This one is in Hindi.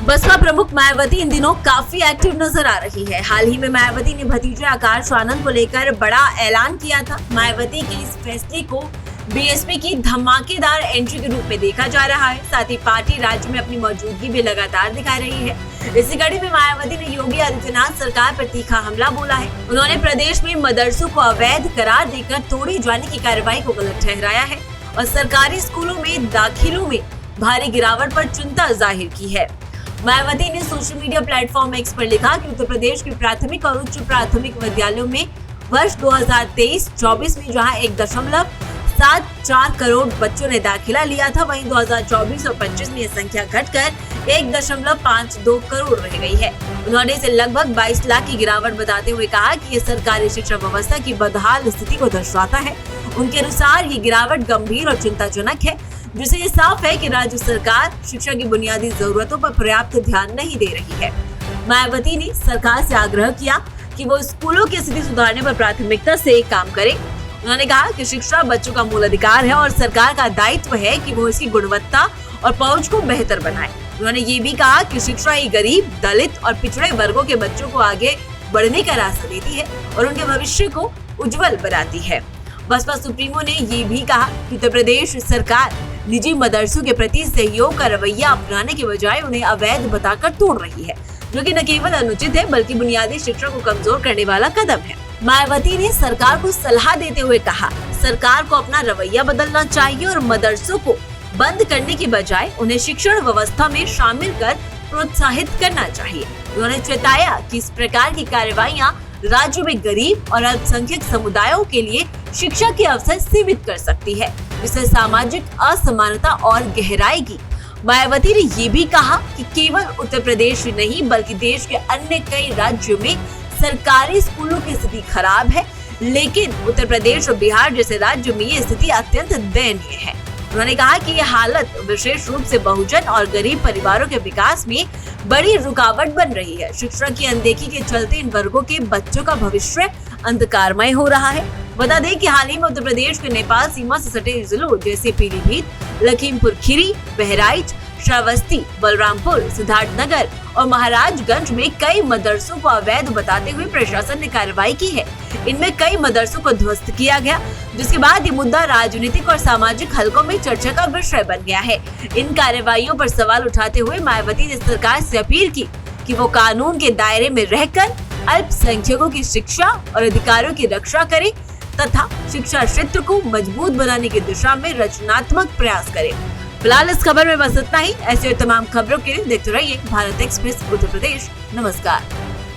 बसपा प्रमुख मायावती इन दिनों काफी एक्टिव नजर आ रही है। हाल ही में मायावती ने भतीजे आकाश आनंद को लेकर बड़ा ऐलान किया था। मायावती के इस फैसले को बीएसपी की धमाकेदार एंट्री के रूप में देखा जा रहा है। साथ ही पार्टी राज्य में अपनी मौजूदगी भी लगातार दिखा रही है। इसी कड़ी में मायावती ने योगी आदित्यनाथ सरकार पर तीखा हमला बोला है। उन्होंने प्रदेश में मदरसों को अवैध करार देकर तोड़े जाने की कार्रवाई को गलत ठहराया है और सरकारी स्कूलों में दाखिलों में भारी गिरावट पर चिंता जाहिर की है। मायावती ने सोशल मीडिया प्लेटफॉर्म एक्स पर लिखा कि उत्तर प्रदेश के प्राथमिक और उच्च प्राथमिक विद्यालयों में वर्ष 2023-24 में जहां 1.74 करोड़ बच्चों ने दाखिला लिया था, वहीं 2024 और 25 में यह संख्या घटकर 1.52 करोड़ रह गई है। उन्होंने इसे लगभग 22 लाख की गिरावट बताते हुए कहा कि ये सरकारी शिक्षा व्यवस्था की बदहाल स्थिति को दर्शाता है। उनके अनुसार ये गिरावट गंभीर और चिंताजनक है, जिससे ये साफ है कि राज्य सरकार शिक्षा की बुनियादी जरूरतों पर पर्याप्त ध्यान नहीं दे रही है। मायावती ने सरकार से आग्रह किया कि वो स्कूलों की स्थिति सुधारने पर प्राथमिकता से काम करे। उन्होंने कहा कि शिक्षा बच्चों का मूल अधिकार है और सरकार का दायित्व है कि वो इसकी गुणवत्ता और पहुंच को बेहतर बनाए। उन्होंने ये भी कहा कि शिक्षा ही गरीब, दलित और पिछड़े वर्गों के बच्चों को आगे बढ़ने का रास्ता देती है और उनके भविष्य को उज्जवल बनाती है। बसपा सुप्रीमो ने ये भी कहा कि उत्तर प्रदेश सरकार निजी मदरसों के प्रति सहयोग का रवैया अपनाने के बजाय उन्हें अवैध बताकर तोड़ रही है, जो कि न केवल अनुचित है बल्कि बुनियादी शिक्षा को कमजोर करने वाला कदम है। मायावती ने सरकार को सलाह देते हुए कहा, सरकार को अपना रवैया बदलना चाहिए और मदरसों को बंद करने की बजाय उन्हें शिक्षण व्यवस्था में शामिल कर प्रोत्साहित करना चाहिए। उन्होंने चेताया कि इस प्रकार की कार्रवाइयाँ राज्य में गरीब और अल्पसंख्यक समुदायों के लिए शिक्षा के अवसर सीमित कर सकती है, जिससे सामाजिक असमानता और गहराएगी। मायावती ने ये भी कहा कि केवल उत्तर प्रदेश ही नहीं बल्कि देश के अन्य कई राज्यों में सरकारी स्कूलों की स्थिति खराब है, लेकिन उत्तर प्रदेश और बिहार जैसे राज्यों में ये स्थिति अत्यंत दयनीय है। उन्होंने कहा कि यह हालत विशेष रूप से बहुजन और गरीब परिवारों के विकास में बड़ी रुकावट बन रही है। शिक्षा की अनदेखी के चलते इन वर्गों के बच्चों का भविष्य अंधकारमय हो रहा है। बता दें कि हाल ही में उत्तर प्रदेश के नेपाल सीमा से सटे जिलों जैसे पीलीभीत, लखीमपुर खीरी, बहराइच, श्रावस्ती, बलरामपुर, सिद्धार्थनगर और महाराजगंज में कई मदरसों को अवैध बताते हुए प्रशासन ने कार्रवाई की है। इनमें कई मदरसों को ध्वस्त किया गया, जिसके बाद ये मुद्दा राजनीतिक और सामाजिक हलकों में चर्चा का विषय बन गया है। इन कार्रवाइयों पर सवाल उठाते हुए मायावती ने सरकार से अपील की कि वो कानून के दायरे में रहकर अल्पसंख्यकों की शिक्षा और अधिकारों की रक्षा करे तथा शिक्षा क्षेत्र को मजबूत बनाने की दिशा में रचनात्मक प्रयास करे। फिलहाल इस खबर में बस इतना ही। ऐसे तमाम खबरों के लिए देखते रहिए भारत एक्सप्रेस उत्तर प्रदेश। नमस्कार।